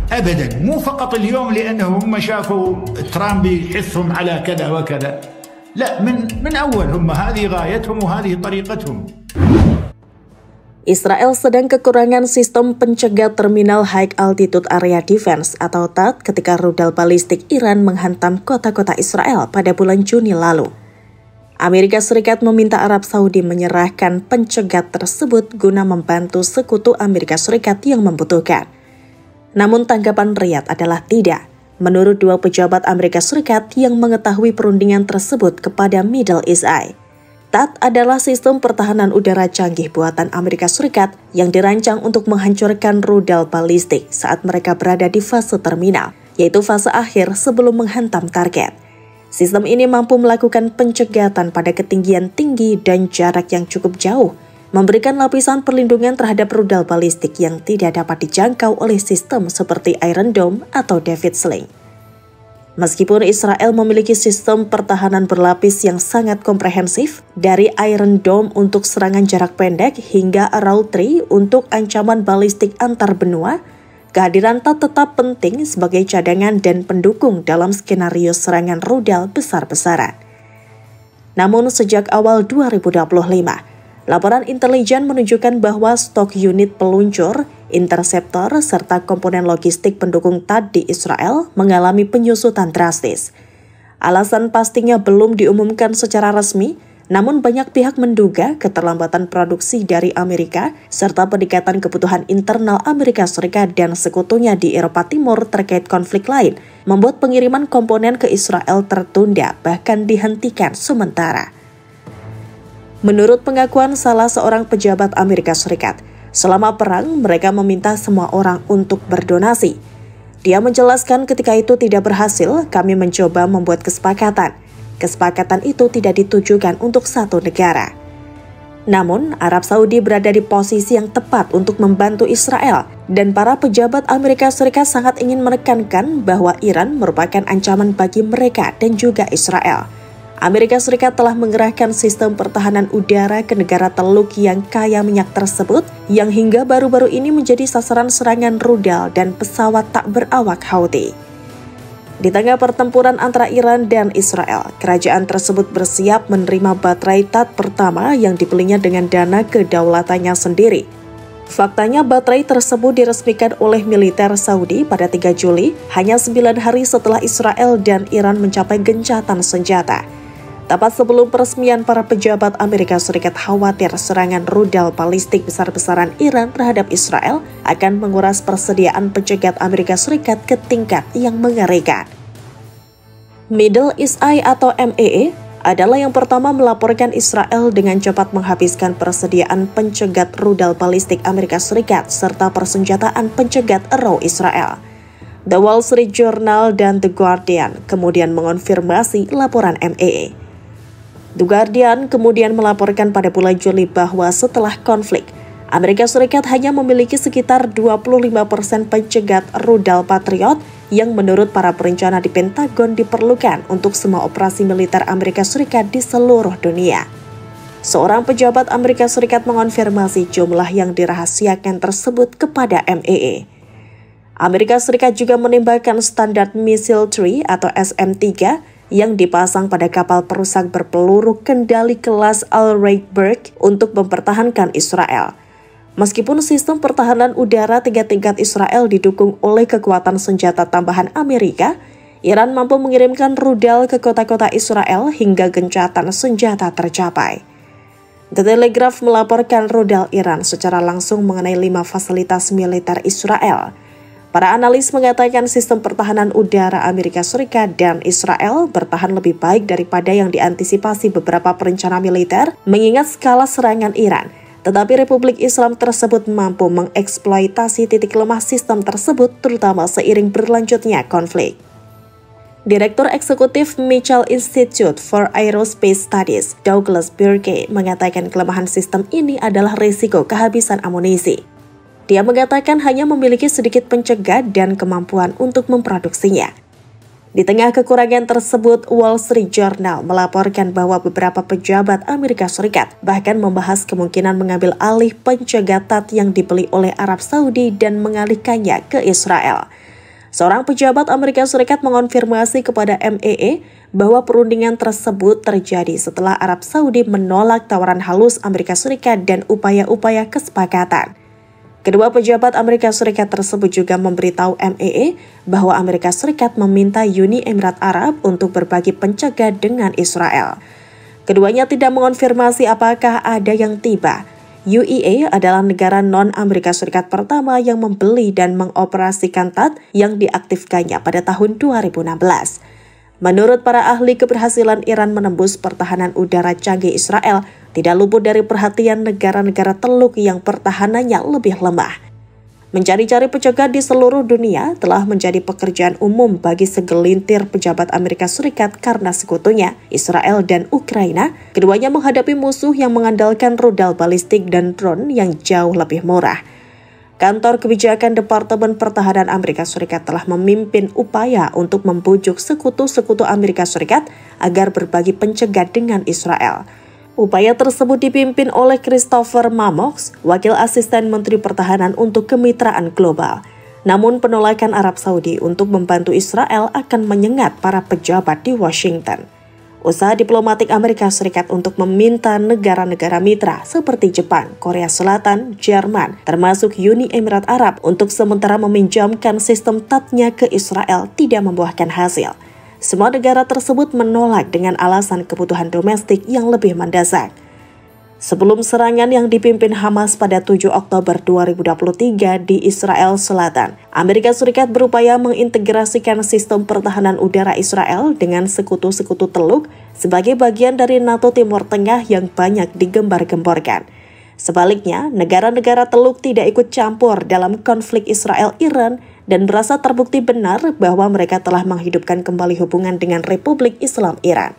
أبدا، مو فقط اليوم لأنه هم شافوا ترامب يحثهم على كذا وكذا، لا، من أول هم هذه غايتهم وهذه طريقتهم. Israel sedang kekurangan sistem pencegat Terminal High Altitude Area Defense atau THAAD ketika rudal balistik Iran menghantam kota-kota Israel pada bulan Juni lalu. Amerika Serikat meminta Arab Saudi menyerahkan pencegat tersebut guna membantu sekutu Amerika Serikat yang membutuhkan. Namun tanggapan Riyadh adalah tidak, menurut dua pejabat Amerika Serikat yang mengetahui perundingan tersebut kepada Middle East Eye. THAAD adalah sistem pertahanan udara canggih buatan Amerika Serikat yang dirancang untuk menghancurkan rudal balistik saat mereka berada di fase terminal, yaitu fase akhir sebelum menghantam target. Sistem ini mampu melakukan pencegatan pada ketinggian tinggi dan jarak yang cukup jauh, memberikan lapisan perlindungan terhadap rudal balistik yang tidak dapat dijangkau oleh sistem seperti Iron Dome atau David Sling. Meskipun Israel memiliki sistem pertahanan berlapis yang sangat komprehensif, dari Iron Dome untuk serangan jarak pendek hingga Arrow 3 untuk ancaman balistik antar benua, kehadiran THAAD tetap penting sebagai cadangan dan pendukung dalam skenario serangan rudal besar-besaran. Namun sejak awal 2025, laporan intelijen menunjukkan bahwa stok unit peluncur, interceptor, serta komponen logistik pendukung THAAD di Israel mengalami penyusutan drastis. Alasan pastinya belum diumumkan secara resmi, namun banyak pihak menduga keterlambatan produksi dari Amerika serta peningkatan kebutuhan internal Amerika Serikat dan sekutunya di Eropa Timur terkait konflik lain membuat pengiriman komponen ke Israel tertunda bahkan dihentikan sementara. Menurut pengakuan salah seorang pejabat Amerika Serikat, selama perang mereka meminta semua orang untuk berdonasi. Dia menjelaskan ketika itu tidak berhasil, kami mencoba membuat kesepakatan. Kesepakatan itu tidak ditujukan untuk satu negara. Namun, Arab Saudi berada di posisi yang tepat untuk membantu Israel, dan para pejabat Amerika Serikat sangat ingin menekankan bahwa Iran merupakan ancaman bagi mereka dan juga Israel. Amerika Serikat telah mengerahkan sistem pertahanan udara ke negara Teluk yang kaya minyak tersebut, yang hingga baru-baru ini menjadi sasaran serangan rudal dan pesawat tak berawak Houthi. Di tengah pertempuran antara Iran dan Israel, kerajaan tersebut bersiap menerima baterai THAAD pertama yang dibelinya dengan dana kedaulatannya sendiri. Faktanya baterai tersebut diresmikan oleh militer Saudi pada 3 Juli, hanya 9 hari setelah Israel dan Iran mencapai gencatan senjata. Tepat sebelum peresmian, para pejabat Amerika Serikat khawatir serangan rudal balistik besar-besaran Iran terhadap Israel akan menguras persediaan pencegat Amerika Serikat ke tingkat yang mengerikan. Middle East Eye atau MEE adalah yang pertama melaporkan Israel dengan cepat menghabiskan persediaan pencegat rudal balistik Amerika Serikat serta persenjataan pencegat Arrow Israel. The Wall Street Journal dan The Guardian kemudian mengonfirmasi laporan MEE. The Guardian kemudian melaporkan pada bulan Juli bahwa setelah konflik, Amerika Serikat hanya memiliki sekitar 25% pencegat rudal Patriot yang menurut para perencana di Pentagon diperlukan untuk semua operasi militer Amerika Serikat di seluruh dunia. Seorang pejabat Amerika Serikat mengonfirmasi jumlah yang dirahasiakan tersebut kepada MEE. Amerika Serikat juga menembakkan standar missile tree atau SM-3 yang dipasang pada kapal perusak berpeluru kendali kelas Al-Rayberg untuk mempertahankan Israel. Meskipun sistem pertahanan udara 3 tingkat Israel didukung oleh kekuatan senjata tambahan Amerika, Iran mampu mengirimkan rudal ke kota-kota Israel hingga gencatan senjata tercapai. The Telegraph melaporkan rudal Iran secara langsung mengenai 5 fasilitas militer Israel. Para analis mengatakan sistem pertahanan udara Amerika Serikat dan Israel bertahan lebih baik daripada yang diantisipasi beberapa perencana militer mengingat skala serangan Iran. Tetapi Republik Islam tersebut mampu mengeksploitasi titik lemah sistem tersebut terutama seiring berlanjutnya konflik. Direktur Eksekutif Mitchell Institute for Aerospace Studies, Douglas Burke, mengatakan kelemahan sistem ini adalah risiko kehabisan amunisi. Dia mengatakan hanya memiliki sedikit pencegat dan kemampuan untuk memproduksinya. Di tengah kekurangan tersebut, Wall Street Journal melaporkan bahwa beberapa pejabat Amerika Serikat bahkan membahas kemungkinan mengambil alih pencegat THAAD yang dibeli oleh Arab Saudi dan mengalihkannya ke Israel. Seorang pejabat Amerika Serikat mengonfirmasi kepada MEE bahwa perundingan tersebut terjadi setelah Arab Saudi menolak tawaran halus Amerika Serikat dan upaya-upaya kesepakatan. Kedua pejabat Amerika Serikat tersebut juga memberitahu MEE bahwa Amerika Serikat meminta Uni Emirat Arab untuk berbagi pencegat dengan Israel. Keduanya tidak mengonfirmasi apakah ada yang tiba. UAE adalah negara non-Amerika Serikat pertama yang membeli dan mengoperasikan THAAD yang diaktifkannya pada tahun 2016. Menurut para ahli, keberhasilan Iran menembus pertahanan udara canggih Israel tidak luput dari perhatian negara-negara Teluk yang pertahanannya lebih lemah. Mencari-cari pencegat di seluruh dunia telah menjadi pekerjaan umum bagi segelintir pejabat Amerika Serikat karena sekutunya, Israel dan Ukraina, keduanya menghadapi musuh yang mengandalkan rudal balistik dan drone yang jauh lebih murah. Kantor Kebijakan Departemen Pertahanan Amerika Serikat telah memimpin upaya untuk membujuk sekutu-sekutu Amerika Serikat agar berbagi pencegat dengan Israel. Upaya tersebut dipimpin oleh Christopher Mammox, Wakil Asisten Menteri Pertahanan untuk Kemitraan Global. Namun penolakan Arab Saudi untuk membantu Israel akan menyengat para pejabat di Washington. Usaha diplomatik Amerika Serikat untuk meminta negara-negara mitra seperti Jepang, Korea Selatan, Jerman, termasuk Uni Emirat Arab untuk sementara meminjamkan sistem THAAD-nya ke Israel tidak membuahkan hasil. Semua negara tersebut menolak dengan alasan kebutuhan domestik yang lebih mendesak. Sebelum serangan yang dipimpin Hamas pada 7 Oktober 2023 di Israel Selatan, Amerika Serikat berupaya mengintegrasikan sistem pertahanan udara Israel dengan sekutu-sekutu Teluk sebagai bagian dari NATO Timur Tengah yang banyak digembar-gemborkan. Sebaliknya, negara-negara Teluk tidak ikut campur dalam konflik Israel-Iran dan merasa terbukti benar bahwa mereka telah menghidupkan kembali hubungan dengan Republik Islam Iran.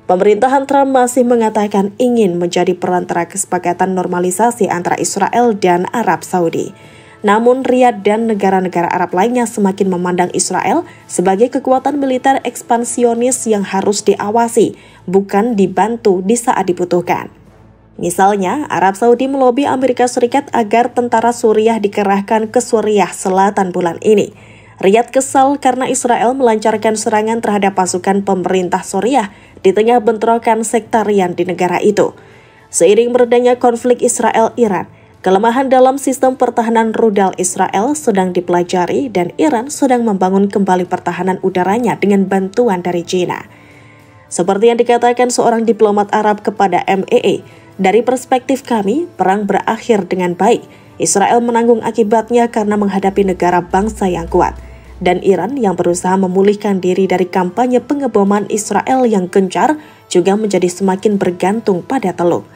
Pemerintahan Trump masih mengatakan ingin menjadi perantara kesepakatan normalisasi antara Israel dan Arab Saudi. Namun Riyadh dan negara-negara Arab lainnya semakin memandang Israel sebagai kekuatan militer ekspansionis yang harus diawasi, bukan dibantu di saat dibutuhkan. Misalnya, Arab Saudi melobi Amerika Serikat agar tentara Suriah dikerahkan ke Suriah Selatan bulan ini. Riyadh kesal karena Israel melancarkan serangan terhadap pasukan pemerintah Suriah di tengah bentrokan sektarian di negara itu. Seiring meredanya konflik Israel-Iran, kelemahan dalam sistem pertahanan rudal Israel sedang dipelajari dan Iran sedang membangun kembali pertahanan udaranya dengan bantuan dari China. Seperti yang dikatakan seorang diplomat Arab kepada MEE, dari perspektif kami, perang berakhir dengan baik. Israel menanggung akibatnya karena menghadapi negara bangsa yang kuat. Dan Iran yang berusaha memulihkan diri dari kampanye pengeboman Israel yang gencar juga menjadi semakin bergantung pada Teluk.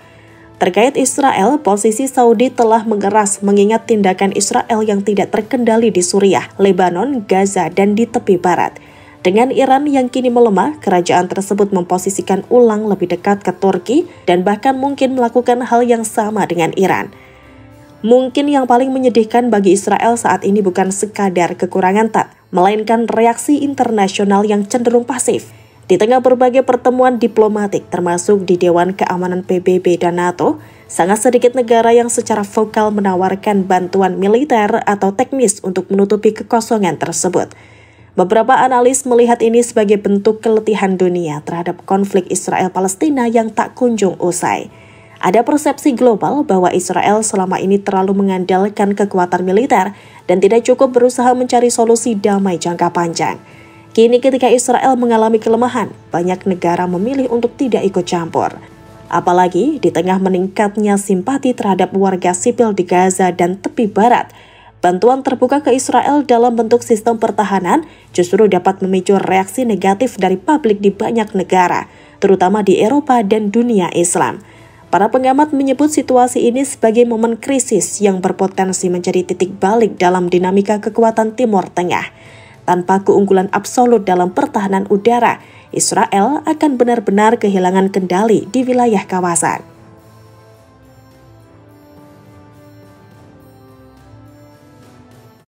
Terkait Israel, posisi Saudi telah mengeras mengingat tindakan Israel yang tidak terkendali di Suriah, Lebanon, Gaza, dan di tepi barat. Dengan Iran yang kini melemah, kerajaan tersebut memposisikan ulang lebih dekat ke Turki dan bahkan mungkin melakukan hal yang sama dengan Iran. Mungkin yang paling menyedihkan bagi Israel saat ini bukan sekadar kekurangan THAAD, melainkan reaksi internasional yang cenderung pasif. Di tengah berbagai pertemuan diplomatik termasuk di Dewan Keamanan PBB dan NATO, sangat sedikit negara yang secara vokal menawarkan bantuan militer atau teknis untuk menutupi kekosongan tersebut. Beberapa analis melihat ini sebagai bentuk keletihan dunia terhadap konflik Israel-Palestina yang tak kunjung usai. Ada persepsi global bahwa Israel selama ini terlalu mengandalkan kekuatan militer dan tidak cukup berusaha mencari solusi damai jangka panjang. Kini ketika Israel mengalami kelemahan, banyak negara memilih untuk tidak ikut campur. Apalagi di tengah meningkatnya simpati terhadap warga sipil di Gaza dan tepi barat, bantuan terbuka ke Israel dalam bentuk sistem pertahanan justru dapat memicu reaksi negatif dari publik di banyak negara, terutama di Eropa dan dunia Islam. Para pengamat menyebut situasi ini sebagai momen krisis yang berpotensi menjadi titik balik dalam dinamika kekuatan Timur Tengah. Tanpa keunggulan absolut dalam pertahanan udara, Israel akan benar-benar kehilangan kendali di wilayah kawasan.